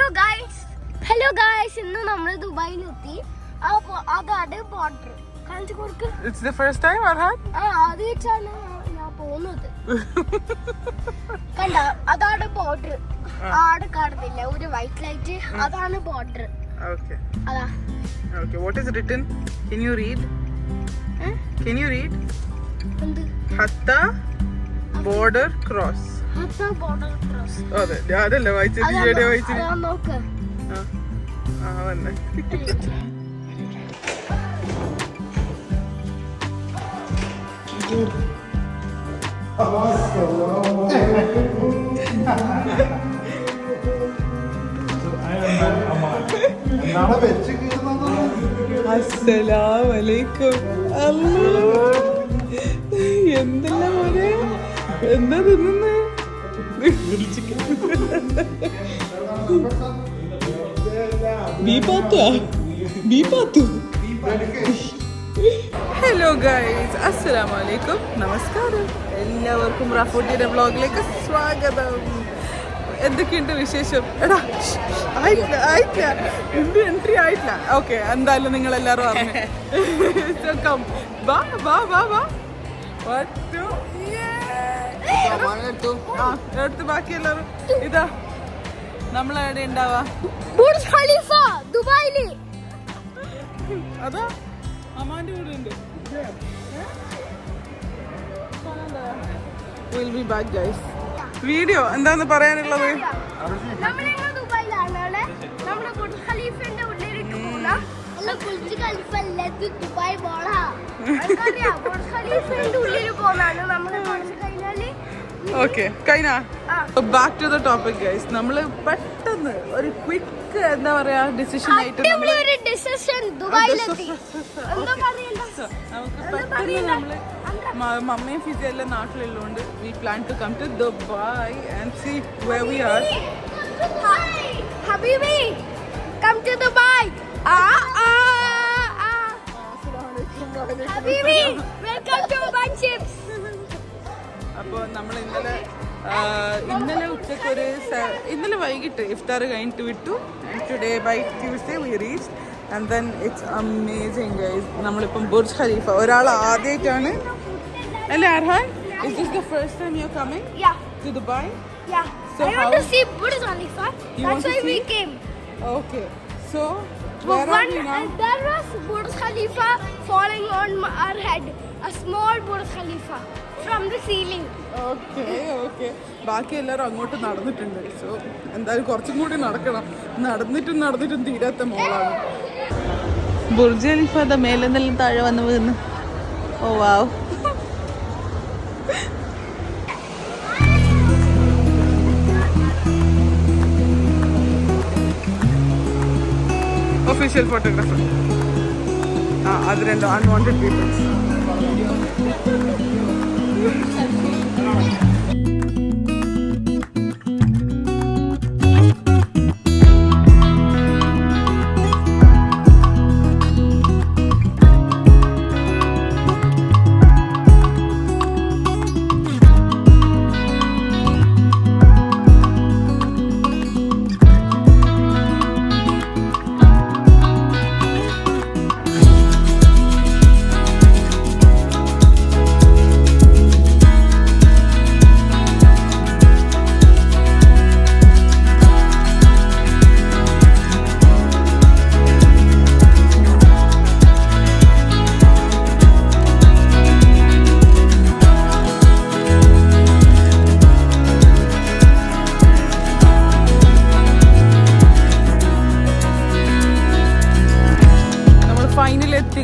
Hello guys, ഇന്ന് നമ്മൾ ദുബായിലെത്തി. അതാണ് ബോർഡർ. കാണിച്ചു കൊടുക്ക്. It's the first time, Arhan? ആദ്യമായിട്ടാണ് ഞാൻ പോകുന്നത്. കണ്ട, അതാണ് ബോർഡർ. ആടെ കാണുന്നില്ല ഒരു വൈറ്റ് ലൈറ്റ്, അതാണ് ബോർഡർ. Okay. അതാ. Okay, what is written? Can you read? Can you read? എന്ത്? Hatta border cross. hatta border cross. അതെ, ഞാനല്ല വായിച്ചത്, ഈയിടെ വായിച്ചത്. അതാ നോക്ക്. വന്നെ. അസ്സലാമലൈക്കും. എന്തെല്ലാം മോനെ, എന്താ തിന്നുന്നേ? ഹലോ ഗൈസ്, അസ്സലാമലൈക്കും, നമസ്കാരം. എല്ലാവർക്കും റാഫൂട്ടിയുടെ വ്ളോഗിലേക്ക് സ്വാഗതം. എന്തൊക്കെയുണ്ട് വിശേഷം? എടാ ആയിട്ടില്ല എൻട്രി ആയിട്ടില്ല. ഓക്കെ, എന്തായാലും നിങ്ങൾ എല്ലാവരും അറിഞ്ഞു. എടുത്ത് ബാക്കി എല്ലാവരും ഇതാ നമ്മളെവിടെ ഉണ്ടാവാ? ബുർജ് ഖലീഫ ദുബായില്. അതാ അമ്മാന്റെ വീടുണ്ട്. We'll be back guys. Video എന്താന്ന് പറയാനുള്ളത്? നമ്മളിന്ന് ദുബായിലാണ്. നമ്മള് ബുർജ് ഖലീഫന്റെ ഉള്ളിലേക്ക് പോകാം. അല്ല, ബുർജ് ഖലീഫ അല്ല, ഇത് ദുബായ് മോളാ. അറിയാം, ബുർജ് ഖലീഫന്റെ ഉള്ളിൽ പോകാനാണ് നമ്മള് കുറച്ച് കഴിഞ്ഞാല്. ഓക്കെ, കഴിഞ്ഞ back to the topic guys. നമ്മള് പെട്ടെന്ന് ഒരു ക്വിക്ക് എന്താ പറയാ ഡിസിഷൻ ആയിട്ട് നമുക്ക് പെട്ടെന്ന് നമ്മള് മമ്മയും ഫിസിയും എല്ലാം നാട്ടിലുള്ളതുകൊണ്ട് we plan to come to Dubai and see where we are. ഹബീബി, കം ടു ദുബായ്. ഹബീബി, വെൽക്കം ടു ദുബായ് ചിപ്സ്. അപ്പോൾ നമ്മൾ ഇന്നലെ ഉച്ചയ്ക്ക് ഇന്നലെ വൈകിട്ട് ഇഫ്താർ കഴിഞ്ഞിട്ട് വിട്ടു. Today by Tuesday we reach and then it's amazing guys. നമ്മളിപ്പം ബുർജ് ഖലീഫ ഒരാൾ ആദ്യമായിട്ടാണ് അല്ലേ Arhan? Is this the first time you're coming? Yeah. To Dubai? Yeah. So I want to see Burj Khalifa. That's why we came. Okay. So where are we now? There was Burj Khalifa falling on our head. A small Burj Khalifa from the ceiling. Okay. ബാക്കി എല്ലാവരും അങ്ങോട്ട് നടന്നിട്ടുണ്ട്. So എന്തായാലും കുറച്ചും കൂടി നടക്കണം. നടന്നിട്ടും തീരാത്ത മോളാണ്. ബുർജ് ഖലീഫയുടെ മേലെ നിന്നെല്ലാം താഴെ വന്ന് വീണ്. Oh wow. Official photographer. അത് രണ്ടോ അൺവാണ്ടഡ് പീപ്പിൾസ്.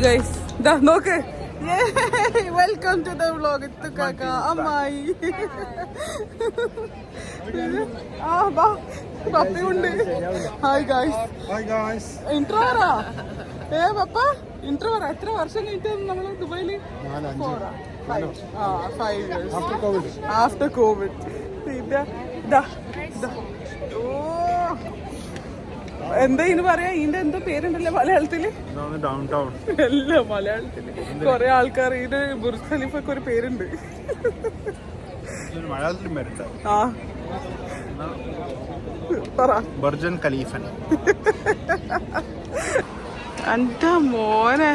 ഗൈസ് ദാ നോക്ക്. Welcome to the vlog. ഇത്തുക്കാക്ക, അമ്മായി, പപ്പയുണ്ട്. Hi guys. ഇൻട്രോവറാ? പപ്പ ഇൻട്രോവറാ? എത്ര വർഷം കഴിഞ്ഞിട്ട് നമ്മള് ദുബായില്? 5 years after COVID. എന്താ ഇന്ന് പറയാ? ഇതിന്റെ എന്തോ പേരുണ്ടല്ലോ മലയാളത്തില്? അല്ല, മലയാളത്തില് കൊറേ ആൾക്കാർ ഇത് ബുർജ് ഖലീഫക്ക് ഒരു പേരുണ്ട്. ബർജൻ ഖലീഫൻ. എൻ്റെ മോനെ,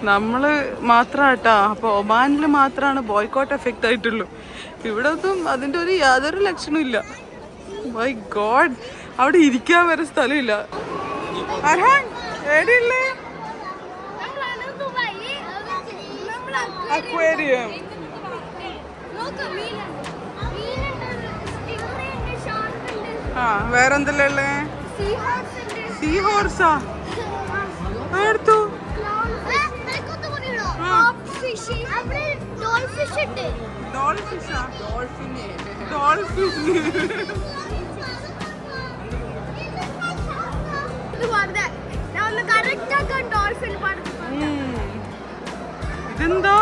നമ്മള് മാത്രാട്ടാ. അപ്പൊ ഒമാനിൽ മാത്രമാണ് ബോയ്ക്കോട്ട് എഫക്റ്റ് ആയിട്ടുള്ളൂ. ഇവിടെ ഒന്നും അതിന്റെ ഒരു യാതൊരു ലക്ഷണവും ഇല്ല. മൈ ഗോഡ്, അവിടെ ഇരിക്കാൻ വരെ സ്ഥലമില്ല. അർഹാൻ എവിടെയുള്ളേ? അക്വേറിയം. ആ വേറെന്തല്ലേ ഉള്ളേ? സീ ഹോർസാ എടുത്തു. ഇതെന്താ?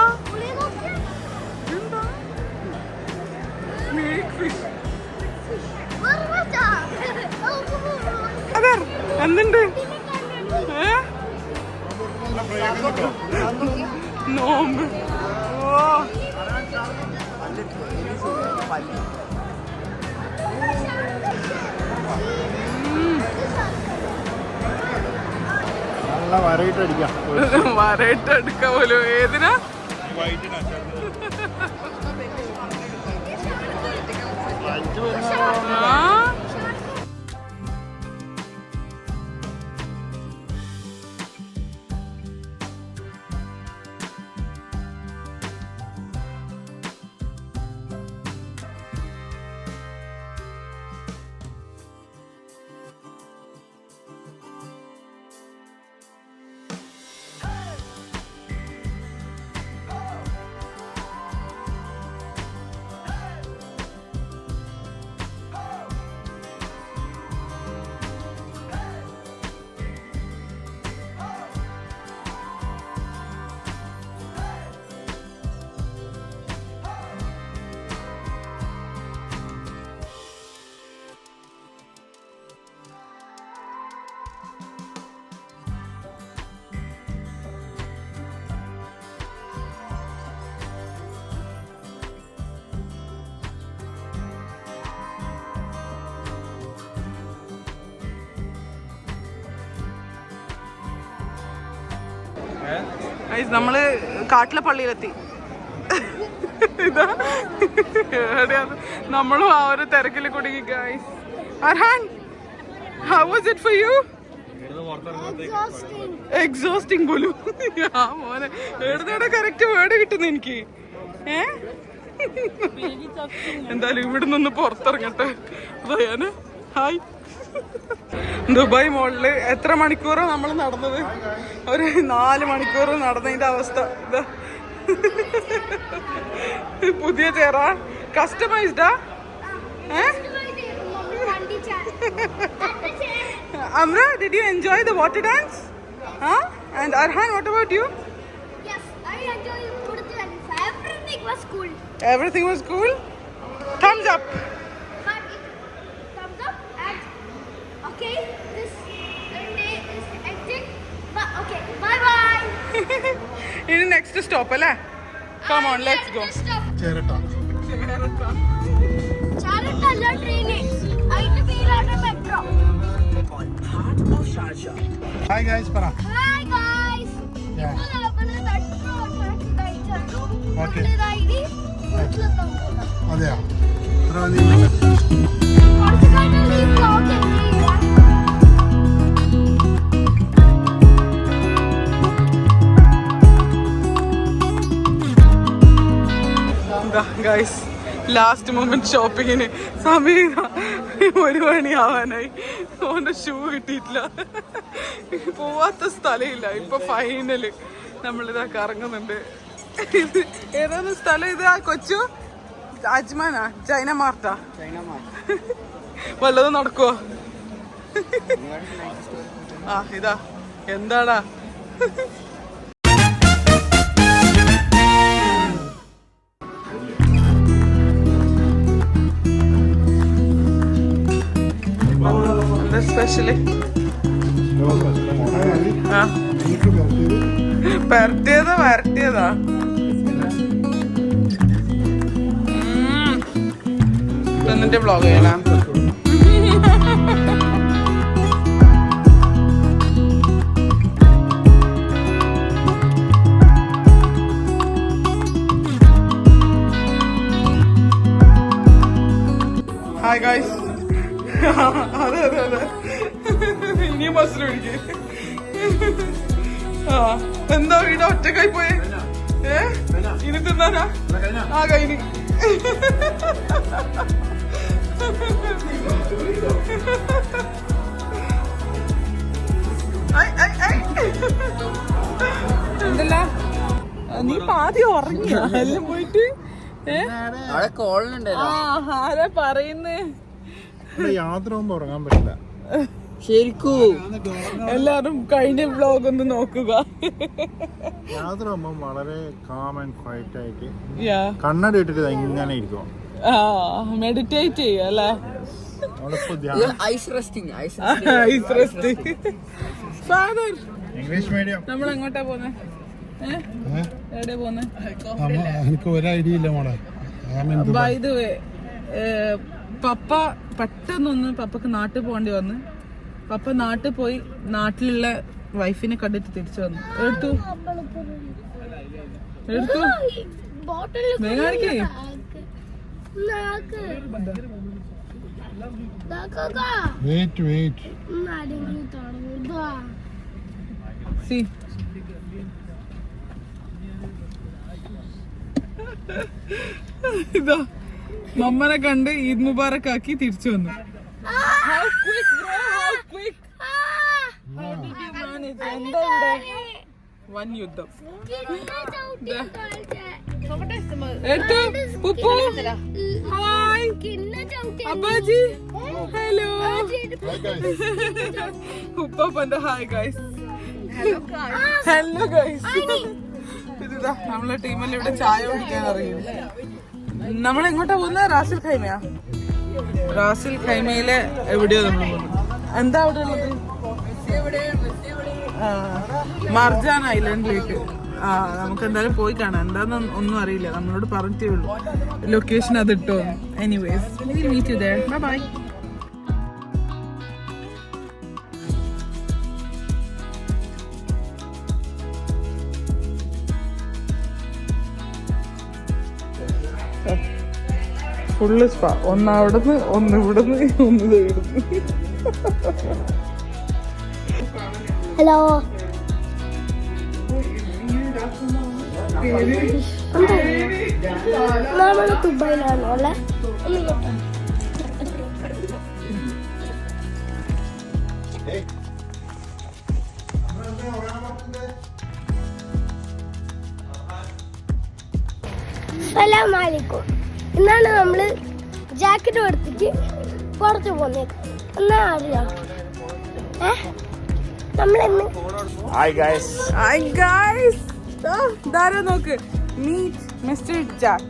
അതെ എന്തുണ്ട്? നോമ്പ്. ഓ നല്ല വരയിട്ടടിക്കാം. വരയിട്ടെടുക്ക പോലും. ഏതിനാ? നമ്മള് കാട്ടിലെ പള്ളിയിലെത്തി. ഇതാ എവിടെയാണ് നമ്മളും ആ ഒരു തിരക്കിൽ കുടുങ്ങി. Guys, Arhan, how was it for you? Exhausting പോലും. ആ മോനെ, എവിടുന്നേടെ കറക്റ്റ് വേർഡ് കിട്ടുന്നു എനിക്ക്. എന്തായാലും ഇവിടെ നിന്ന് പുറത്തിറങ്ങട്ടെ. റയാന് ഹായ്. ദുബായ് മോളില് എത്ര മണിക്കൂറാണ് നമ്മൾ നടന്നത്? ഒരു 4 മണിക്കൂർ നടന്നതിന്റെ അവസ്ഥ ഇതാ. പുതിയ ചെയറാ? കസ്റ്റമൈസ്ഡാ? Amra, did you enjoy the water dance? And Arhan, what about you? Yes, I enjoyed it. Everything was cool. Everything was cool? Thumbs up. Thumbs up and okay, this day is ending. But okay, bye bye. In next stop, alla? Come on, let's go. ചേരട്ടാ. Charata alla train. Aite Pirata metro. Hi guys, പറ. Hi guys. Yeah. Okay. അതെയോ? Guys, last moment ഷോപ്പിങ്ങിന് സമയം 1 മണിയാവാനായി. ഓന്റെ shoe കിട്ടിയിട്ടില്ല. പോവാത്ത സ്ഥലമില്ല. ഇപ്പൊ final നമ്മളിതാ കറങ്ങുന്നുണ്ട്. ഏതാണ് സ്ഥലം ഇത്? ആ കൊച്ചു അജ്മാനാ? ചൈന മാർട്ടാ? വല്ലതും നടക്കുവോ? ആ ഇതാ എന്താടാ. എന്താ സ്പെഷ്യല്? ആ പരട്ടിയതാ വരട്ടിയതാ? എന്നിട്ട് വ്ളോഗ് ചെയ്യണം. Hi guys. അതെ അതെ അതെ, ഇനിയും ബസ്സിൽ പിടിക്ക്. ആ എന്താ വീട് ഒറ്റക്കായി പോയെ? ഇനി തിന്നാനാ? ആ കഴിഞ്ഞു. എന്തല്ല നീ ആദ്യം ഉറങ്ങിയ എല്ലാം പോയിട്ട്? ആരാ പറയുന്നേ? യാത്ര പോകുമ്പോ ഉറങ്ങാൻ പറ്റില്ല ശരിക്കും. എല്ലാരും കഴിഞ്ഞ വ്ലോഗ് ഒന്ന് നോക്കുക. യാത്ര പോകുമ്പോ വളരെ കാം ആൻഡ് ക്വയറ്റ് ആയിട്ട് കണ്ണട ഇട്ടിട്ട് ഇങ്ങനെ ഇരിക്കും. മെഡിറ്റേറ്റ് ചെയ്യും അല്ലേ? English medium. നമ്മൾ എങ്ങോട്ടാ പോന്നെ? എവിടെ പോന്നെ? എനിക്ക് ഒരു ഐഡിയ ഇല്ല മോളെ. ബൈ ദ വേ, പപ്പ പെട്ടെന്നൊന്ന് പപ്പക്ക് നാട്ടിൽ പോകേണ്ടി വന്ന്. പപ്പ നാട്ടിൽ പോയി നാട്ടിലുള്ള വൈഫിനെ കണ്ടിട്ട് തിരിച്ചു വന്നു. എടുത്തു വേഗാണിക്കേ. ഇതാ മമ്മനെ കണ്ട് ഈദ് മുബാറക് ആക്കി തിരിച്ചു വന്നു. എന്താ ഇവിടെ വൻ യുദ്ധം. എടുത്തു പുപ്പു. ഹായ് അബ്ബാജി. ഹലോ ഉപ്പന്റെ ഹായ് ഗൈസ്. Hello guys. ഇതാ നമ്മളെ ടീമെല്ലാം ഇവിടെ ചായ കുടിക്കാൻ അറിയും. നമ്മൾ എങ്ങോട്ടാ പോകുന്നത്? റാസിൽ ഖൈമയാ? റാസിൽ ഖൈമയിലെ എവിടെയോ നമ്മൾ പോകുന്നത്. എന്താ അവിടെ ഉള്ളത്? മർജാൻ ഐലൻഡിലേക്ക്. നമുക്ക് എന്തായാലും പോയി കാണാം. എന്താന്ന് ഒന്നും അറിയില്ല, നമ്മളോട് പറഞ്ഞിട്ടേ ഉള്ളൂ ലൊക്കേഷൻ അത് ഇട്ടോ. Anyways meet you there. Bye bye. Full spa. ഒന്ന് അവിടുന്ന്, ഒന്ന് ഇവിടുന്ന്, ഒന്ന് ഇവിടുന്ന്. ഹലോ. നമ്മള് ദുബായിലാണോ അല്ലേ? അസ്സലാമലൈക്കും. എന്നാണ് നമ്മള് ജാക്കറ്റ് എടുത്തിട്ട് പുറത്ത് പോന്നേക്ക്. എന്നാ അറിയാം നമ്മളെന്ന്. Hi guys. Hi guys. ധാരാ നോക്ക്. Meet mister Jack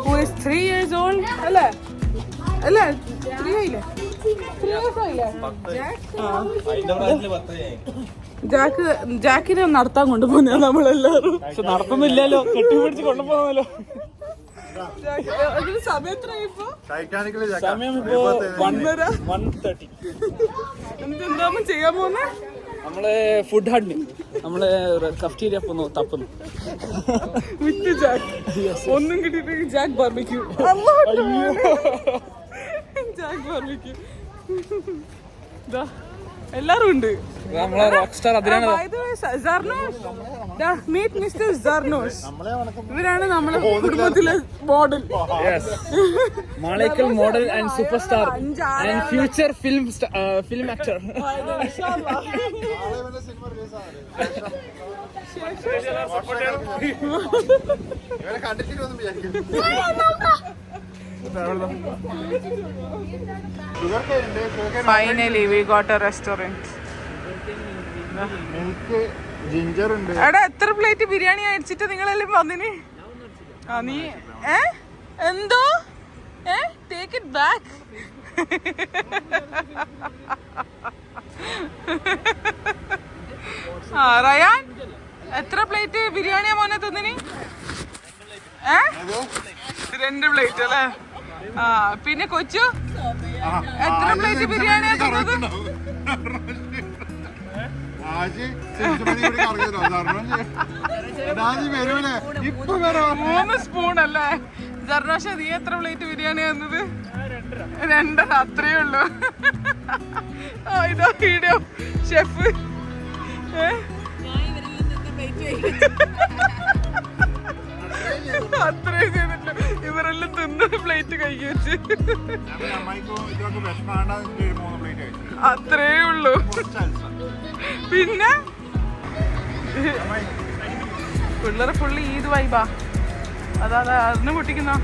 who is 3 years old. അല്ലേ അല്ലേ 3 ആയില്ലേ? 3 years ആയില്ലേ ജാക്കിനെ നടത്താൻ കൊണ്ടുപോകുന്ന നമ്മളെല്ലാരും. പക്ഷെ നടത്തുന്നില്ലല്ലോ, കെട്ടിപ്പിടിച്ച് കൊണ്ടുപോകുന്നല്ലോ. സമയം എത്രയായിപ്പോ? സമയം എന്താ ചെയ്യാൻ പോകുന്നേ? നമ്മള് ഫുഡ് ഹണ്ടിങ്, നമ്മള് കഫ്റ്റീരിയ തപ്പുന്നു വിത്ത് ജാക്ക്. ഒന്നും കിട്ടിയിട്ടെങ്കിൽ ജാക്ക് ബാർബിക്യൂ. ജാക്ക് ബാർബിക്യൂ എല്ലാരും ഉണ്ട്. നമ്മളെ റോക്ക് സ്റ്റാർ അതിനാണ്. മീറ്റ് മിസ്റ്റർ സർനോസ്. ഇവരാണ് നമ്മളെ കുടുംബത്തിലെ model. Malekkal model and super star and future film actor. Finally we got a restaurant. Milk ginger ഉണ്ട്. എടാ എത്ര പ്ലേറ്റ് ബിരിയാണി അടിച്ചിട്ട് നിങ്ങളെല്ലാം വന്നിന്? നീ എന്തോ ടേക്ക് ഇറ്റ് ബാക്ക്. റയാൻ എത്ര പ്ലേറ്റ് ബിരിയാണിയാ മോനെ തിന്നിന്? 2 പ്ലേറ്റ് അല്ലേ? ആ പിന്നെ കൊച്ചു എത്ര പ്ലേറ്റ് ബിരിയാണി മൂന്ന് സ്പൂൺ അല്ലേ ജർണാഷ? നീ എത്ര പ്ലേറ്റ് ബിരിയാണി വന്നത്? 2 അത്രേ ഉള്ളൂ. ഇതാ വീഡിയോ ഷെഫ്. അത്രയും ചെയ്തിട്ടില്ല, ഇവരെല്ലാം തിന്നൊരു പ്ലേറ്റ് കൈക്ക് വെച്ച്. അത്രേ ഉള്ളൂ. പിന്നെ പിള്ളേരെ ഫുള്ള് ഈദ് വൈബാ. അതാ അതിന് പൊട്ടിക്കുന്നോ?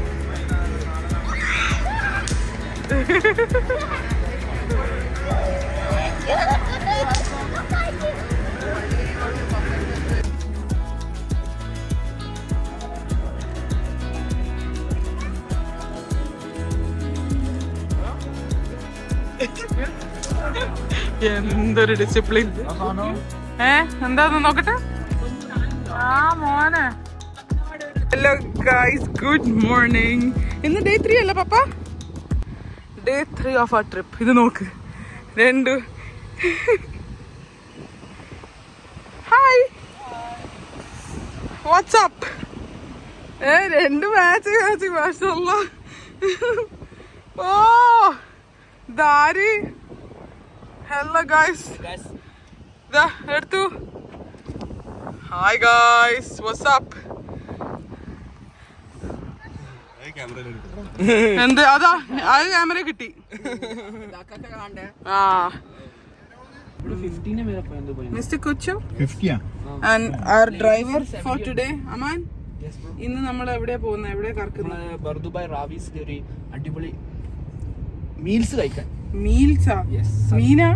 എന്തൊരു ഡിസിപ്ലിൻ. എന്താന്ന് നോക്കട്ടെ. ആ മോനെ. Hello guys, good morning. ഇന്ന് ഡേ 3 അല്ലേ പപ്പ? ഡേ 3 ഓഫ് ആ ട്രിപ്പ്. ഇത് നോക്ക്, 2. Hi, what's up. 2 മാച്ച് മാഷല്ലാ. ഓ ദാരി. ഹലോ ഗൈസ്, ഇതാ എടുത്തു. Hi guys, what's up. എന്ത് അതാ അത് ക്യാമറ കിട്ടി. ആ mister Kochu and our driver for today Aman. ഇന്ന് നമ്മൾ എവിടെയാ പോകുന്നത്? എവിടെയാ കറക്കുന്നത്? ബർദുബായ് റാവീസിൽ ഒരു അടിപൊളി മീൽസ് കഴിക്കാൻ. മീൽസാ? മീനാ?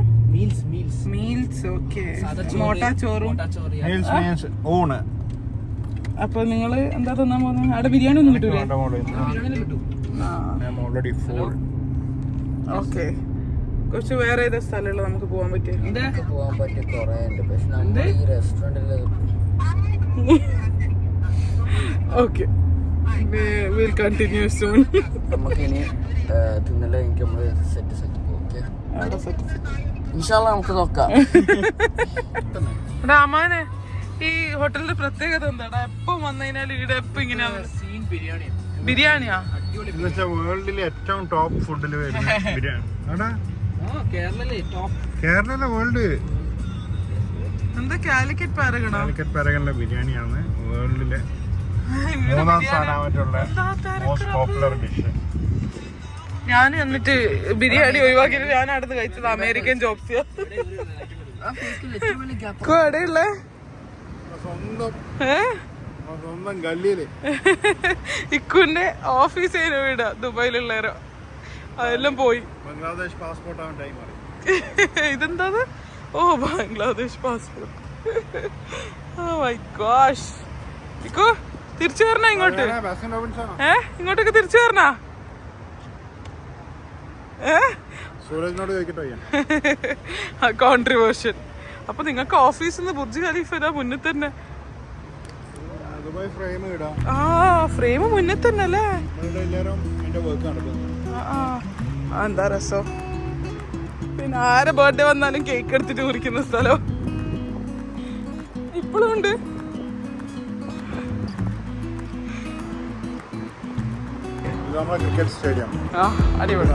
Meals okay. മോട്ടാ ചോറും. അപ്പൊ നിങ്ങള് എന്താ തിന്നാൻ പോകുന്നത്? അവിടെ ബിരിയാണി ഒന്നും കിട്ടൂലേ? ഓക്കെ. കുറച്ച് വേറെ ഏതാ സ്ഥലമുള്ള നമുക്ക് പോകാൻ പറ്റിയ? Okay, we'll continue soon. നമുക്കിനി തിന്നല് എനിക്ക് നമ്മള് സെറ്റ് ഇൻഷാല്ലാ നമുക്ക് നോക്കാം. അമ്മാനെ, ഈ ഹോട്ടലിന്റെ പ്രത്യേകത എന്താടാ? എപ്പം വന്നതിനാലും ഇവിടെ എപ്പം ഇങ്ങനെയാണ്? ബിരിയാണിയാ? വേൾഡിലെ ഏറ്റവും ടോപ്പ് ഫുഡിൽ വരുന്ന ബിരിയാണി. കേരളയിലെ വേൾഡ് എന്താ കാലിക്കറ്റ് പാരഗണിലെ ബിരിയാണിയാണ് വേൾഡിലെ 3-ാം സ്ഥാനമായിട്ടുള്ള മോസ്റ്റ് പോപ്പുലർ ഡിഷ്. ഞാൻ എന്നിട്ട് ബിരിയാണി ഒഴിവാക്കിട്ട് ഞാൻ അടുത്ത് കഴിച്ചത് അമേരിക്കൻ ചോപ്സിയാ. എവിടെയുള്ളേ? സ്വന്തം ഗല്ലിയില്. ഇക്കുന്റെ ഓഫീസ് വീടാ ദുബായിലുള്ളവരോ, അതെല്ലാം പോയി. ബംഗ്ലാദേശ് പാസ്പോർട്ട് ആവാൻ ടൈം. ഇതെന്താ? Oh, Bangladesh passport. Oh my gosh. ഇക്കു തിരിച്ചു വരണ ഇങ്ങോട്ട്? ഇങ്ങോട്ടൊക്കെ തിരിച്ചു വരണ? സൂരജിനോട് ചോദിക്കട്ടെ. കോൺട്രിബ്യൂഷൻ. അപ്പൊ നിങ്ങൾക്ക് ഓഫീസിൽ നിന്ന് ബുർജ് ഖലീഫ ഇതാ മുന്നിൽ തന്നെ. ആ ഫ്രെയിം മുന്നിൽ തന്നെ അല്ലേ? എന്താ രസം. പിന്നെ ആരെ ബർത്ത്ഡേ വന്നാലും കേക്ക് എടുത്തിട്ട് കുറിക്കുന്ന സ്ഥലം ഇപ്പോഴും ഉണ്ട്. Cricket stadium. അടിപൊളി.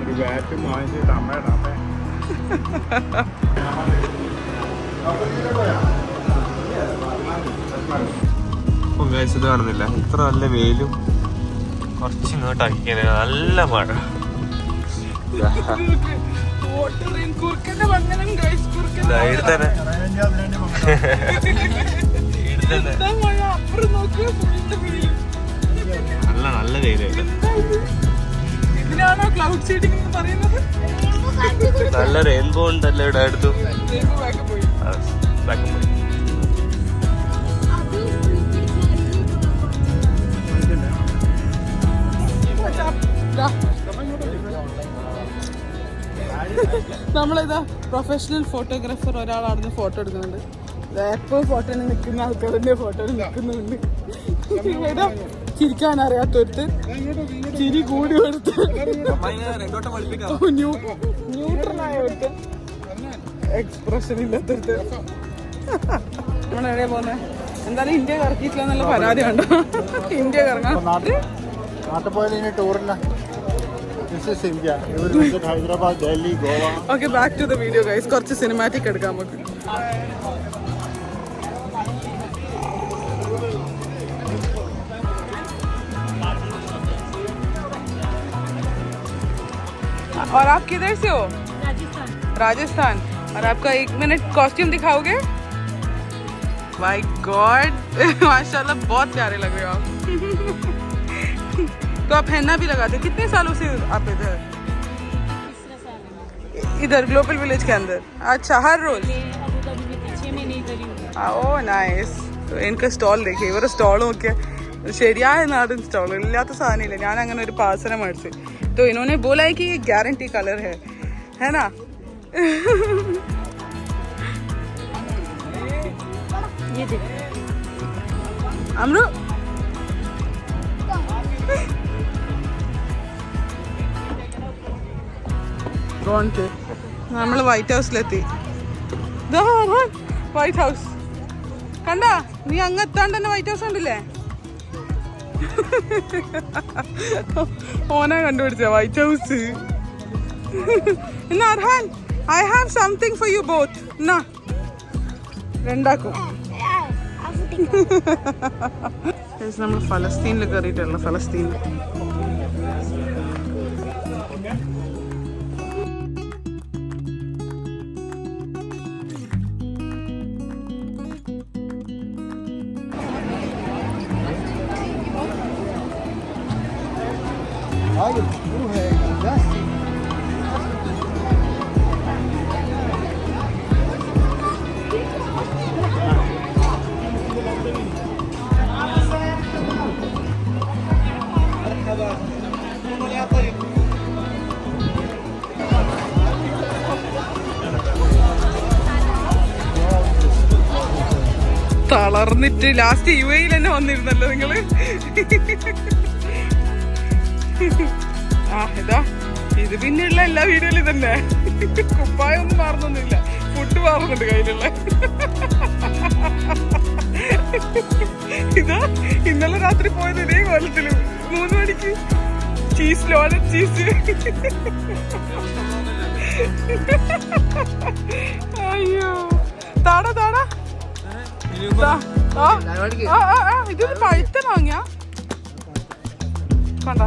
ഒരു ബാറ്റും വാങ്ങിച്ചിട്ട് അമ്മയുടെ ഇത് കാണുന്നില്ല, ഇത്ര നല്ല വെയിലും കുറച്ച് ഇങ്ങോട്ടാക്കി നല്ല മഴ. നല്ല വെയിലായിട്ട് നല്ല റെയിൻബോ ഉണ്ടല്ലോ ഇവിടെ അടുത്തും. നമ്മളിതാ പ്രൊഫഷണൽ ഫോട്ടോഗ്രാഫർ ഒരാൾ അവിടുന്ന് ഫോട്ടോ എടുക്കുന്നുണ്ട്. എപ്പോഴും ഫോട്ടോയിൽ നിൽക്കുന്ന ആൾക്കാരുടെ ഫോട്ടോയിൽ നിൽക്കുന്നുണ്ട്. ചിരിക്കാൻ അറിയാത്തൊരുത്ത് ചിരി കൂടി കൊടുത്ത് ന്യൂട്രലായ ഒരുത്ത് എക്സ്പ്രഷൻ ഇല്ലാത്തൊരുത്ത്. നമ്മളെവിടെയാ പോന്നെ? എന്തായാലും ഇന്ത്യ കറക്കിയിട്ടില്ല എന്നുള്ള പരാതി വേണ്ട. ഇന്ത്യ കറങ്ങാം. നാട്ടിൽ പോയാലും ഇനി ടൂറില്ല. India, Hyderabad, Delhi, Goa. Okay, back to the video guys. കുറച്ച് സിനിമാറ്റിക് എടുക്കാം നമുക്ക്. और आप किधर से हो? राजस्थान। और आपका 1 मिनट कॉस्ट्यूम दिखाओगे? माय गॉड माशाल्लाह बहुत प्यारे लग रहे हो आप. तो आप henna भी लगाते हो? कितने सालों से आप इधर? इधर ग्लोबल विलेज के अंदर? अच्छा, हर रोज? Oh nice. तो इनका स्टॉൾ देखिए. ഇവരുടെ സ്റ്റോൾ നോക്കിയാൽ ശരിയായ നാടൻ സ്റ്റോൾ. ഇല്ലാത്ത സാധനമില്ല. ഞാൻ അങ്ങനെ ഒരു പാർസൽ മേടിച്ചു. तो इन्होंने बोला है कि ये गारंटी कलर है ना? ये देख अमरू നമ്മൾ വൈറ്റ് ഹൗസിലെത്തി. വൈറ്റ് ഹൗസ് കണ്ട നീ അങ്ങ് എത്താണ്ട് തന്നെ വൈറ്റ് ഹൗസ് ഉണ്ടല്ലേ? ഓനാ കണ്ടുപിടിച്ച വൈറ്റ് ഹൗസ്. എന്നാ Arhan, I have something for you both. എന്നാ രണ്ടാക്കും. നമ്മൾ ഫലസ്തീനിൽ കയറിയിട്ടുള്ള ഫലസ്തീനിൽ തളർന്നിട്ട് ലാസ്റ്റ് UAE തന്നെ വന്നിരുന്നല്ലോ നിങ്ങള്. ആ ഇതാ ഇത് പിന്നെയുള്ള എല്ലാ വീഡിയോയിലും തന്നെ. കുപ്പായൊന്നും മാറുന്നൊന്നുമില്ല, ഫുഡ് മാറുന്നുണ്ട് കയ്യിലുള്ള. ഇതാ ഇന്നലെ രാത്രി പോയത് ഇതേ കോലത്തില് 3 മണിക്ക് ചീസ് ലോഡഡ് ചീസ്. അയ്യോ താടാ താടാ. ഇതൊരു പഴുത്ത വാങ്ങിയ കണ്ട.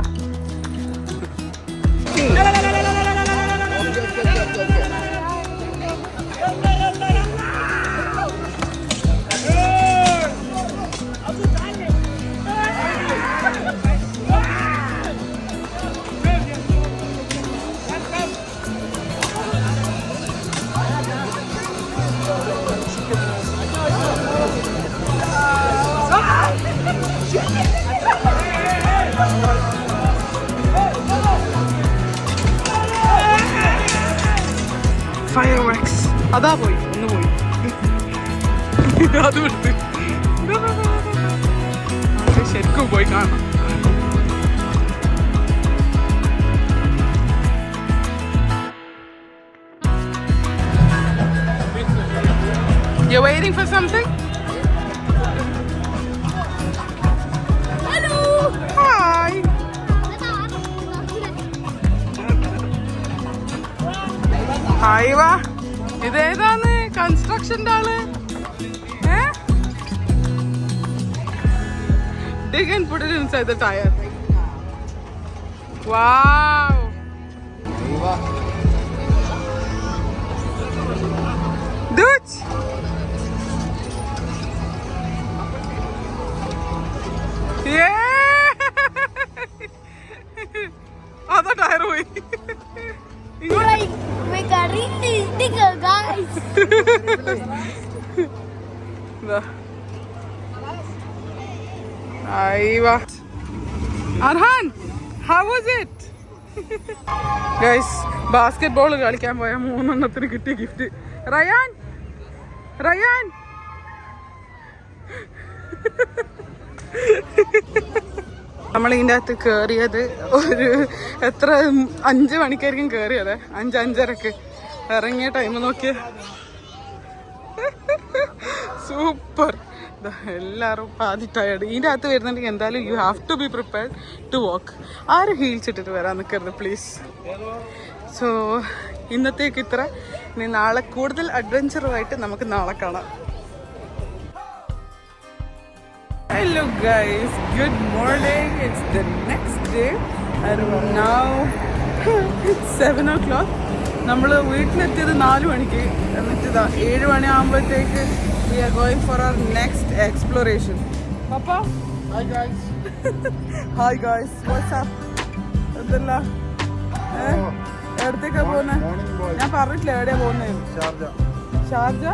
ഫയർവർക്സ് അതാ പോയി, ഒന്ന് പോയി. അത് വിട്ട് ശരിക്കും പോയി കാണാം. You're waiting for something? Hello. Hi. Hi വാ. ഇതേതാന്ന് കൺസ്ട്രക്ഷൻ്റെ ആള്? Dig and put it inside the tire. Wow. Dude. Yeah. Ada tire hoy. We got really sticker, guys. Aywa. Arhan, how was it? Guys, basketball കളിക്കാൻ പോയ 3 എണ്ണത്തിന് കിട്ടിയ gift. Ryan Ryan നമ്മൾ ഇതിൻ്റെ അകത്ത് കയറിയത് ഒരു എത്ര 5 മണിക്കായിരിക്കും കയറിയത്, 5-5:30 ഇറങ്ങിയ ടൈം നോക്കിയ സൂപ്പർ. എല്ലാവരും പാതി ടയർഡ്. ഇതിൻ്റെ അകത്ത് വരുന്നുണ്ടെങ്കിൽ എന്തായാലും you have to be prepared to walk. ആരും ഹീൽസ് ഇട്ടിട്ട് വരാൻ നിൽക്കരുത് പ്ലീസ്. സോ ഇന്നത്തേക്ക് ഇത്ര. ഇനി നാളെ കൂടുതൽ അഡ്വഞ്ചറുമായിട്ട് നമുക്ക് നാളെ കാണാം. Hello guys, good morning. It's the next day and now it's 7 o'clock. നമ്മൾ വീട്ടിലെത്തിയത് 4 മണിക്ക്. എന്നിട്ട് 7 മണിയാകുമ്പോഴത്തേക്ക് we are going for our next exploration. Papa? Hi guys. Hi guys, what's up? എന്തല്ല എവിടത്തേക്കാ പോകുന്നത്? ഞാൻ പറഞ്ഞിട്ടില്ല എവിടെയാ പോകുന്നത്. Sharjah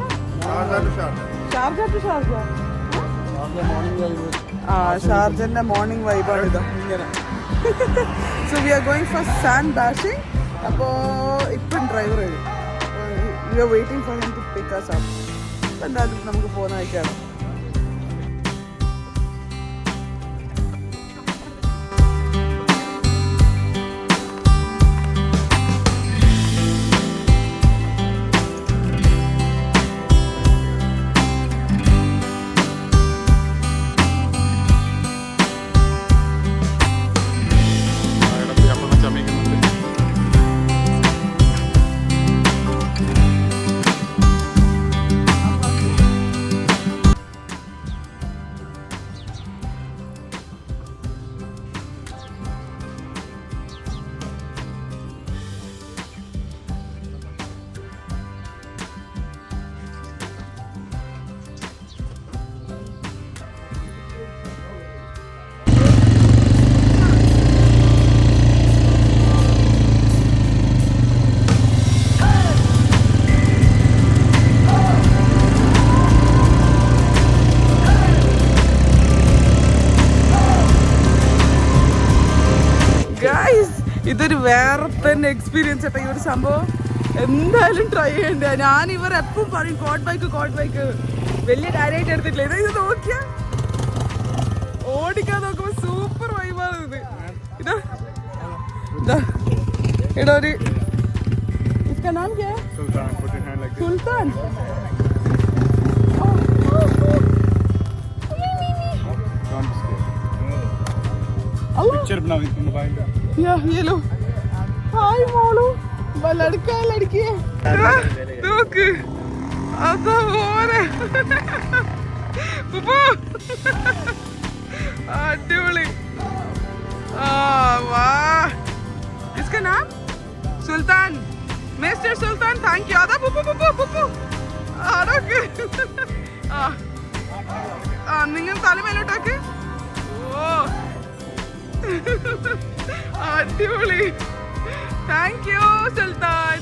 to Sharjah. ആ ഷാർജന്റെ മോർണിംഗ് വൈബാണ് ഇതാ ഇങ്ങനെ. So we are going for sand bashing. അപ്പോൾ ഇപ്പം ഡ്രൈവർ വരും. We are waiting for him to pick us up. എന്തായാലും നമുക്ക് പോകുന്ന വഴിക്കാണ്. ഇതൊരു വേറെ തന്നെ എക്സ്പീരിയൻസ് കേട്ടോ. ഈ ഒരു സംഭവം എന്തായാലും ട്രൈ ചെയ്യണ്ട. ഞാൻ ഇവർ എപ്പം പറയും കോട്ട് ബൈക്ക് വലിയ കാര്യമായിട്ട് എടുത്തിട്ടില്ല. ഇത് നോക്കിയ ഓടിക്കാൻ നോക്കുമ്പോ സൂപ്പർ വൈബാണ് ഇത്. ഇതാ ഇടാ ഒരു इसका नाम क्या है? सुल्तान. पिक्चर बनाओ इसको मोबाइल पे. या ये लो. हाय मोलू. वो लड़का है लड़की है. देख आता और पुपू अड्डोली. वाह. इसका नाम Sultan. Mister Sultan thank you. आदा पुपू पुपू पुपू आड़ोके നിങ്ങൾ തലമേലോട്ടാക്ക്. ഓ അടിപൊളി. Thank you Sultan.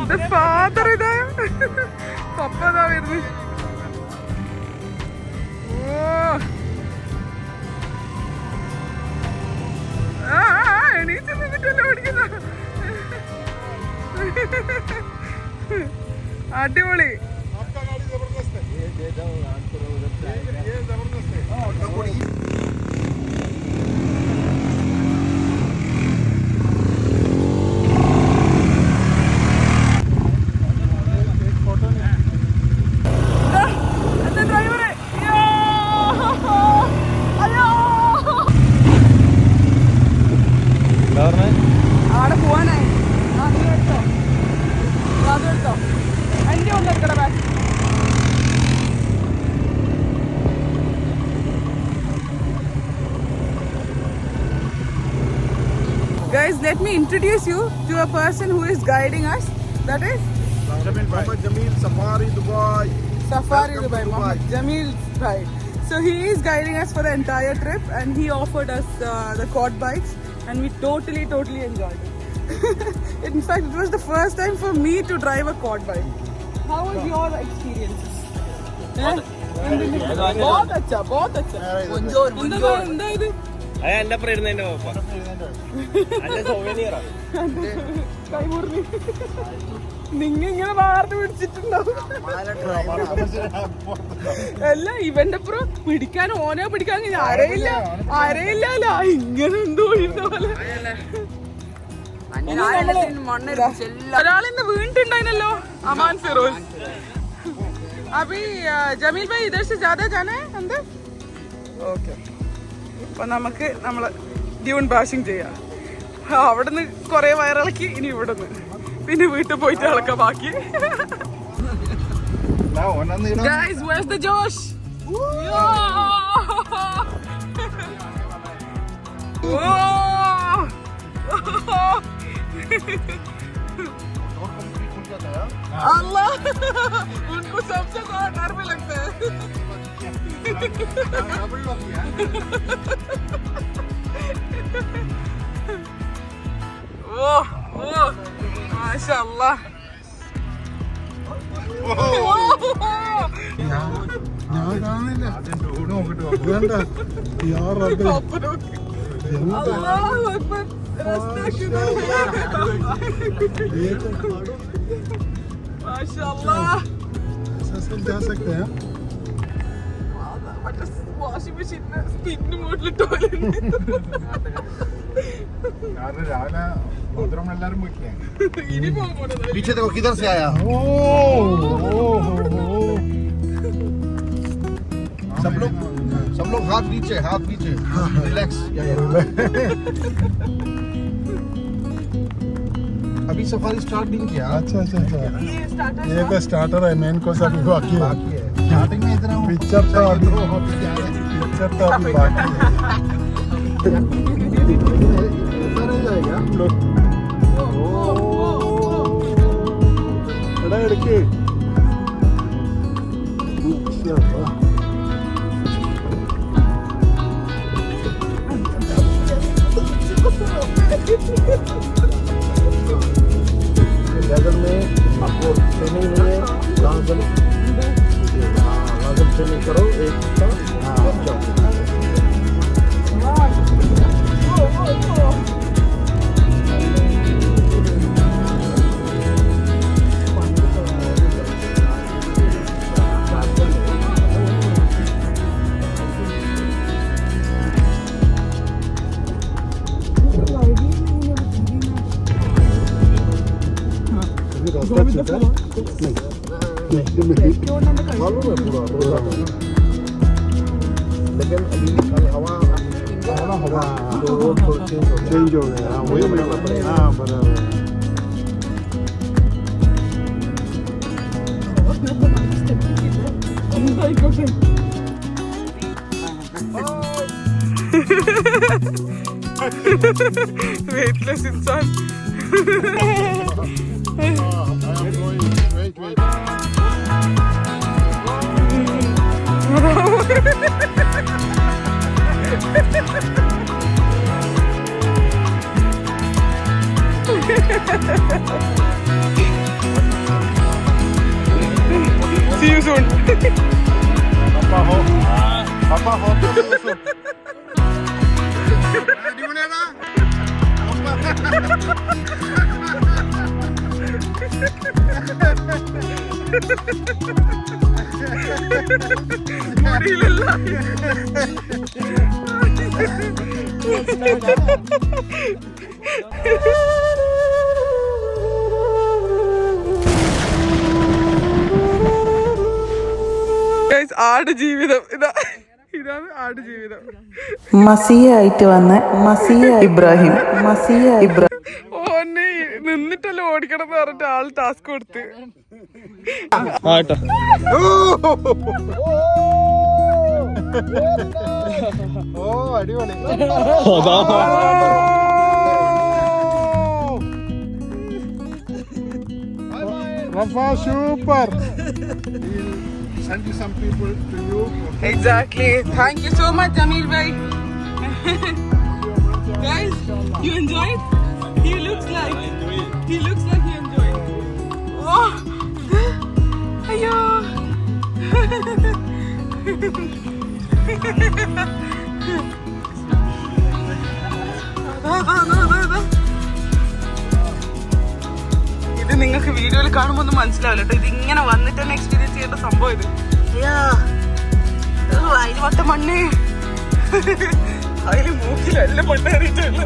എന്റെ ഫാദർ ഇതാ പപ്പ ഇതാ വരുന്നു. ഓ എണീറ്റ് നിന്നിട്ടല്ലേ ഓടിക്കുന്ന. അടിപൊളി. അവിടെ പോവാനായി. അതെടുത്തോ എൻ്റെ കൊണ്ടെടുക്കട bag. Guys, let me introduce you to a person who is guiding us. That is Muhammad Jamil, Safari Dubai. Safari Dubai, Muhammad Jamil Bhai. So he is guiding us for the entire trip and he offered us the quad bikes and we totally enjoyed it. In fact, it was the first time for me to drive a quad bike. How was your experience? बहुत अच्छा. എന്താ ഇത്? അത് എന്റെ അപ്പുറം ഇരുന്നതിന്റെ കുഴപ്പം. കൈമുറിഞ്ഞ് നിങ്ങ ഇങ്ങനെ വാർന്ന് പിടിച്ചിട്ടുണ്ടാവും. അല്ല ഇവന്റെ അപ്പുറം പിടിക്കാൻ ഓനെ പിടിക്കാൻ ആരെയില്ലല്ലോ ഇങ്ങനെ എന്തോ ഇരുന്ന പോലെ. ഒരാളിന്ന് വീണിട്ടുണ്ടായിരുന്നല്ലോ അമാൻ ഫിറോസ്. അഭി ജമീൽ ഭായി ഇതർ സെ ജ്യാദാ ജാനാ ഹൈ അന്തർ. ഓക്കെ, അപ്പൊ നമുക്ക് നമ്മള് ഡ്യൂൺ ബാഷിംഗ് ചെയ്യാം. അവിടുന്ന് കൊറേ വയറിളക്കി, ഇനി ഇവിടുന്ന് പിന്നെ വീട്ടിൽ പോയിട്ട് ഇളക്കാം ബാക്കി. Guys, where's the Josh? अल्लाह, उनको सबसे ज्यादा डर भी लगता है. ओह ओह माशाअल्लाह. ഞാൻ കാണുന്നില്ല. നോക്കട്ടെ വേണ്ട. अल्लाहु अकबर. माशाअल्लाह. जा सकते हैं. വാഷിംഗ് മെഷീന് സ്പിന്ന് മോഡിലിട്ട് പോലെ. കാരണം രാവിലെ മധുരം എല്ലാരും വീട്ടിലേ. ഇനി പോകാൻ पीछे देखो किधर से आया. सब लोग हाथ नीचे रिलैक्स. अभी सफारी स्टार्ट नहीं किया. अच्छा ये तो स्टार्टर है. मेन कोर्स अभी बाकी है. स्टार्टिंग में इतना पिक्चर तो अभी बाकी है. जाएगा लोग. എടുക്ക്. लेवल में आपको ट्रेनिंग में लाजम ट्रेनिंग करो. एक लेकिन अभी कल हवा चेंज हो गया. वही मिलना पड़ेगा. हाँ बराबर. वेटलेस इंसान. Wait. See you soon. Papa ho. Di mana na? ആട് ജീവിതം ഇതാണ് ആട് ജീവിതം. മസിയായിട്ട് വന്ന ഇബ്രാഹിം. ഓന്നെ നിന്നിട്ടല്ലേ ഓടിക്കണം എന്ന് പറഞ്ഞിട്ട് ആൾ ടാസ്ക് കൊടുത്ത്. ഓ അടിപൊളി. Rafa, super. We'll send you some people to you. Exactly. Thank you so much, Jamil bhai. Guys, you enjoyed? He looks like he enjoyed. Oh, ayo. വീഡിയോയിൽ കാണുമ്പോൾ ഒന്നും മനസ്സിലാവില്ല കേട്ടോ. ഇത് ഇങ്ങനെ വന്നിട്ട് തന്നെ എക്സ്പീരിയൻസ് ചെയ്യേണ്ട സംഭവം ഇത്. അയ്യാ അതിന് മൊത്തം മണ്ണ്, അതില് മൂക്കിലെല്ലാം മണ്ണ് കയറിയിട്ടുള്ളു.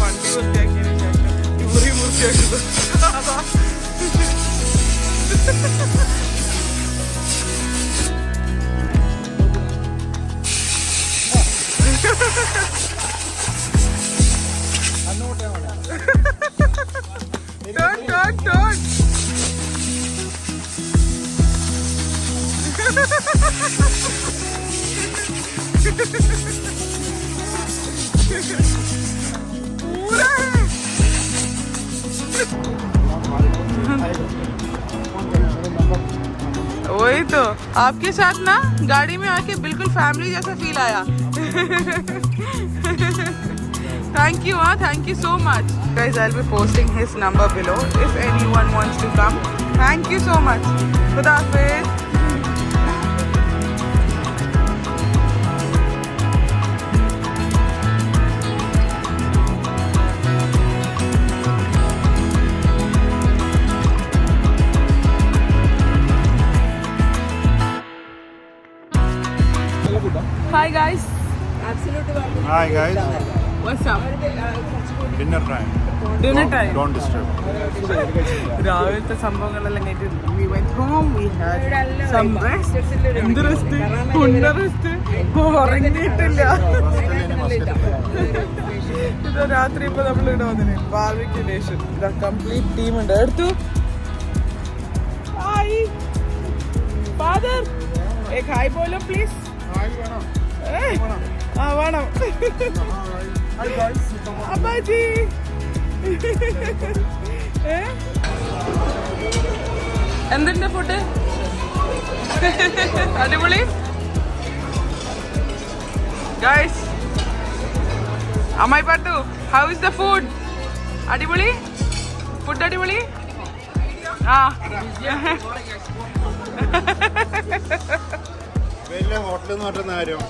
വണ്ടി വൃത്തിയാക്കിയതിന് ശേഷം ടൂറി വൃത്തിയാക്കുന്നത് അതാ. Turn. वही तो आपके साथ ना गाड़ी में आके बिल्कुल फैमिली जैसा फील आया. Thank you so much. Guys, I'll be posting his number below if anyone wants to come. Thank you so much. Khuda Hafiz. Hi guys. Hi guys. What's up? Dinner time. Dinner time. Don't disturb. രാവിലത്തെ സംഭവങ്ങളെല്ലാം കഴിഞ്ഞിട്ട് we went home, we had some rest. എന്ത് rest? Food rest. ഉറങ്ങിയിട്ടില്ല. ഇത് രാത്രി ഇപ്പൊ നമ്മൾ ഇവിടെ വന്നിന് ബാർബിക്യൂ നേഷൻ. ഇതാ കംപ്ലീറ്റ് ടീം ഉണ്ട്. എടുത്തു. ഹായ് ഫാദർ, एक हाय बोलो प्लीज. വേണം. അപ്പാജി എന്തിന്റെ ഫുഡ്? അടിപൊളി. ഗൈസ്, അമ്മായി പാട്ടു, ഹൗ ഇസ് ദ ഫുഡ്? അടിപൊളി ഫുഡ്, അടിപൊളി. ആ വലിയ ഹോട്ടലിൽ നിന്ന് പറ്റുന്ന കാര്യം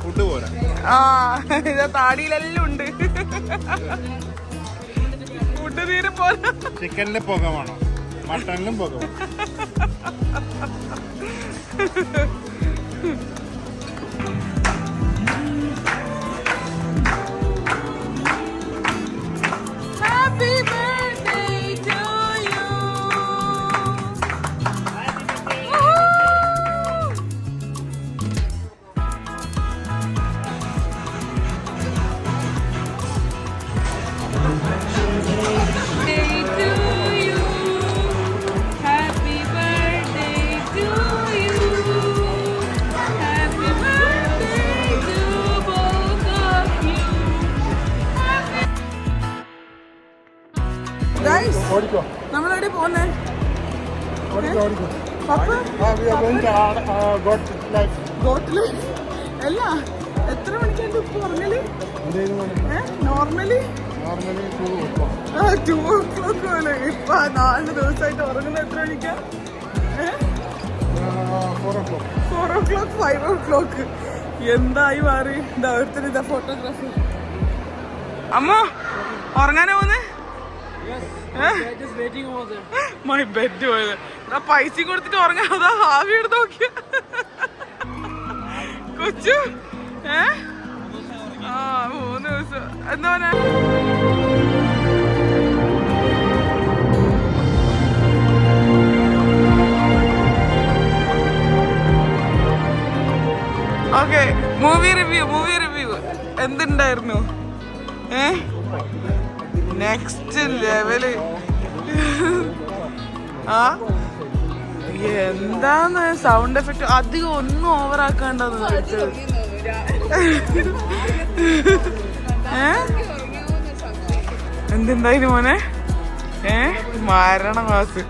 ഫുഡ് പോരാ. ഇതാ താടിയിലെല്ലാം ഉണ്ട്. ഫുഡ് തീരെ പോരാ. ചിക്കനിലെ പുക വേണം, മട്ടനിലും പുക വേണം. Happy birthday to you. നമ്മളെവിടെ പോന്നേ? അല്ല, എത്ര മണിക്കാണ് ഇപ്പൊ പറഞ്ഞാല്? നോർമലി 2 o'clock പോലെ. ഇപ്പൊ 4 ദിവസമായിട്ട് ഉറങ്ങുന്നത് എത്ര മണിക്കാ? 4 o'clock 5 o'clock. എന്തായി മാറി. ഇതാ ഒരുത്തര് ഇതാ ഫോട്ടോഗ്രാഫി. അമ്മ ഉറങ്ങാനാ പോന്നെ? മൈ ബെഡ് പോയത്. പൈസ കൊടുത്തിട്ട് ഉറങ്ങാതാ. ഹാവി എടുത്ത് നോക്കിയ കൊച്ചു. 3 ദിവസം എന്താ പറഞ്ഞ? ഓക്കെ, മൂവി റിവ്യൂ എന്തുണ്ടായിരുന്നു? Next level. എന്താന്ന് സൗണ്ട് എഫക്റ്റ് അധികം ഒന്നും ഓവറാക്കാണ്ടെന്ന് വെച്ചത്. എന്തുണ്ടായിരുന്നു മോനെ? മരണമാസ്.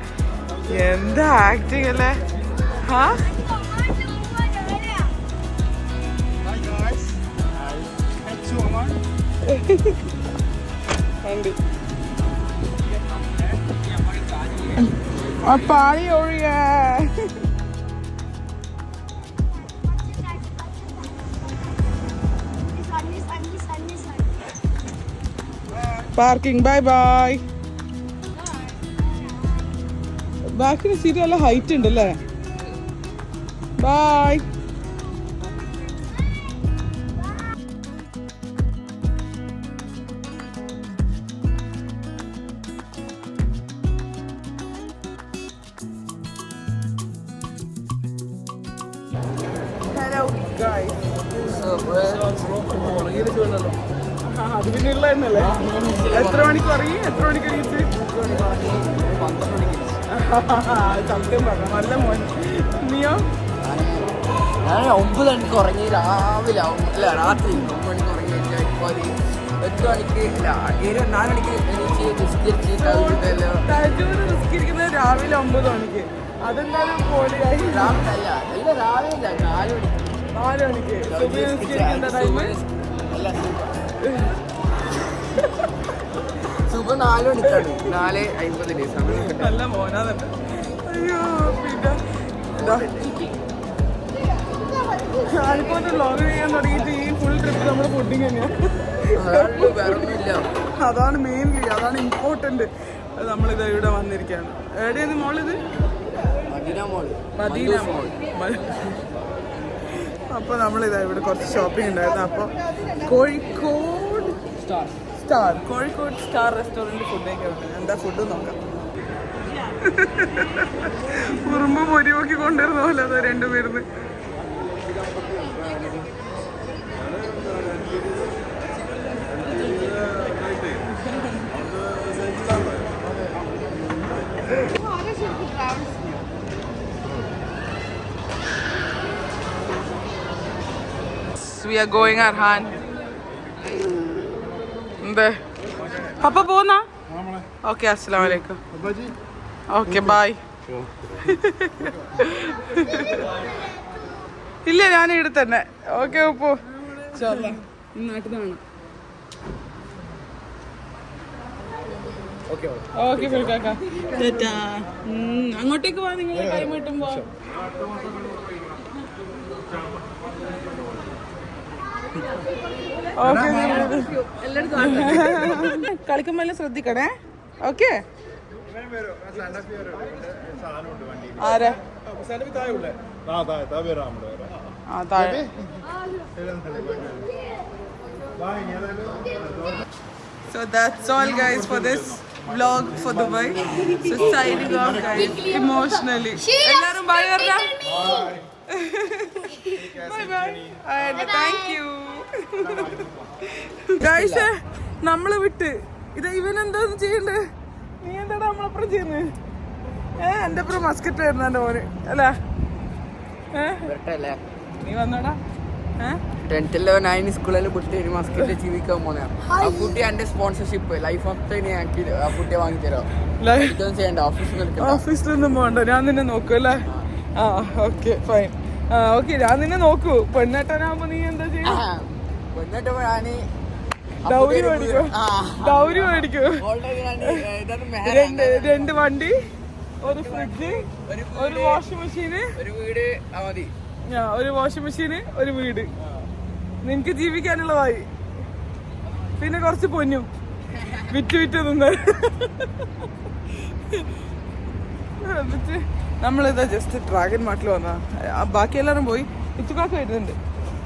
എന്താ ആക്ടിങ് അല്ലേ? പാളി ഒഴിയ. പാർക്കിംഗ്. Bye bye. ബാക്കിന് സീറ്റ് നല്ല ഹൈറ്റ് ഉണ്ട് അല്ലേ? ബൈ. Hello guys. അത് പിന്നെ ഉള്ളതന്നല്ലേ. എത്ര മണിക്ക് പറയും? എത്ര മണിക്ക് എണീറ്റ്? സത്യം പറഞ്ഞു നല്ല മോൻ. നീയോ? ഞാൻ 9 മണിക്ക് ഉറങ്ങി രാവിലെ അല്ല രാത്രി 9 മണിക്ക് ഉറങ്ങി. ഇപ്പോൾ 8 മണിക്ക് 4 മണിക്ക് നിസ്കരിക്കുന്നത് രാവിലെ 9 മണിക്ക്. അതെന്തായാലും പോലെയായി. രാവിലെ അല്ല എല്ലാം രാവിലെ 4 മണിക്ക്. 4 മണിക്ക് നിസ്കരിക്കുന്ന ടൈം സുബ 4 മണിക്കാണ്. 4:50 സമയം. നല്ല മോനാ തന്നെ. അയ്യോ പിന്നെ ഞാനിപ്പോ വ്ലോഗ് ചെയ്യാൻ തുടങ്ങിയിട്ട് ഈ ഫുൾ ട്രിപ്പ് നമ്മുടെ ഫുഡിങ് തന്നെയാണ്. അതാണ് മെയിൻലി, അതാണ് ഇമ്പോർട്ടന്റ്. നമ്മളിത് ഇവിടെ വന്നിരിക്കുകയാണ്. എവിടെയാണ് മോളിത്? മദീന മോൾ. അപ്പൊ നമ്മളിതാ ഇവിടെ കുറച്ച് ഷോപ്പിംഗ് ഉണ്ടായിരുന്നു. അപ്പൊ കോഴിക്കോട് സ്റ്റാർ റെസ്റ്റോറൻറ്റ് ഫുഡ് കഴിക്കാൻ പറ്റും. എന്താ ഫുഡ് നോക്കാം. ഉറുമ്പ് പൊരിവൊക്കെ കൊണ്ടുവരുന്ന പോലെ അതോ രണ്ടുപേരുന്ന്. We are going Arhan. എന്ത് പപ്പ പോന്നാ? ഓക്കെ അസ്സലാമു അലൈക്കും. Okay bye. ഇല്ല ഞാൻ ഇവിടെ തന്നെ. ഓക്കെ ഉപ്പു നാട്ടിൽ നിന്നാണ്. ഓക്കെ ഫിൽക്കാക്ക അങ്ങോട്ടേക്ക് പോവാ നിങ്ങൾ ടൈം കിട്ടുമ്പോ. കളിക്കുമ്പോ എല്ലാം ശ്രദ്ധിക്കണേ. ഓക്കെ ആരാ? So that's all guys for this vlog for Dubai. So signing off guys emotionally. Ellarum bye varna. Bye bye. And thank you. Guys നമ്മള് വിട്ട് ഇത് ഇവൻ എന്താന്ന് ചെയ്യണ്ടേ? നീ എന്താടാ നമ്മളപ്പുറം ചെയ്യുന്നത്? എന്റെ അപ്പുറം മസ്കറ്റ് ആയിരുന്നു എന്റെ മോന് അല്ലേ? നീ വന്നോടാ. 10th 9 സ്കൂളിൽ കുട്ടി മസ്കറ്റ് ജീവിക്കാൻ പോണ ആ കുട്ടി എന്റെ സ്പോൺസർഷിപ്പ് ലൈഫ് മൊത്തം ആ കുട്ടിയെ വാങ്ങി തരാം. ചെയ്യണ്ട ഓഫീസിലൊന്നും പോകണ്ട. ഞാൻ നിന്നെ നോക്കൂ അല്ലേ? ആ ഓക്കെ ഫൈൻ. ഓക്കെ ഞാൻ നിന്നെ നോക്കൂ. പെണ്ണേട്ടനാകുമ്പോ നീ എന്താ ചെയ്യും? പെണ്ണേട്ടപ്പോ ഞാന് ഡൗരി മേടിക്കൂ. 2 വണ്ടി, ഒരു ഫ്രിഡ്ജ്, ഒരു വാഷിംഗ് മെഷീന്, ഒരു വീട് മതി. ഒരു വാഷിംഗ് മെഷീന്, ഒരു വീട് നിനക്ക് ജീവിക്കാനുള്ളതായി. പിന്നെ കുറച്ച് പൊന്നും വിറ്റ് നിന്ന്. എന്നിട്ട് നമ്മളിതാ ജസ്റ്റ് ഡ്രാഗൺ മാർട്ടിൽ വന്നതാ. ബാക്കി എല്ലാവരും പോയി. ഇത്തുകാക്ക വരുന്നുണ്ട്.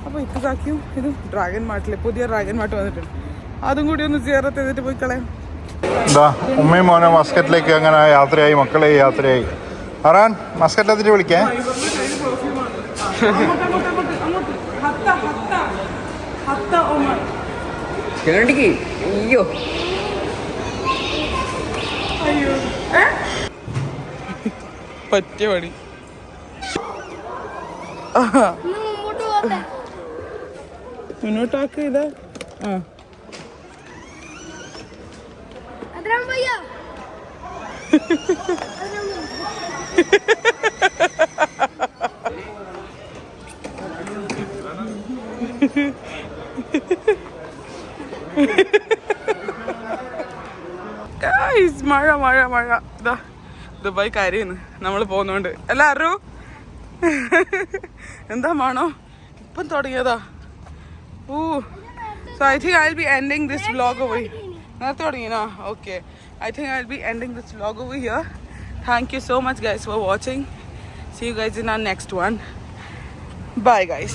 അപ്പോൾ ഇത്തുകാക്കും ഇതും ഡ്രാഗൺ മാർട്ടിൽ പുതിയ ഡ്രാഗൺ മാർട്ട് വന്നിട്ടുണ്ട്. അതും കൂടി ഒന്ന് സിയാറത്ത് ചെയ്തിട്ട് പോയി കളയാം. എന്താ ഉമ്മയും മോനെ മസ്കറ്റിലേക്ക് അങ്ങനെ യാത്രയായി, മക്കളെ യാത്രയായി. അറാൻ മസ്കറ്റിലെത്തിട്ട് വിളിക്കേ. അയ്യോ പറ്റിയ പണി. മുന്നോട്ടാക്ക്. ഇതാ മഴ മഴ മഴ. ഇതാ ദുബായ് കരയുന്നു നമ്മൾ പോകുന്നോണ്ട്. എല്ലാവരും എന്താ മാണോ ഇപ്പം തുടങ്ങിയതാ. So I think I'll be ending this vlog over here. നേരത്തെ തുടങ്ങിയോ? Okay, I think I will be ending this vlog over here. Thank you so much guys for watching. See you guys in our next one. Bye guys.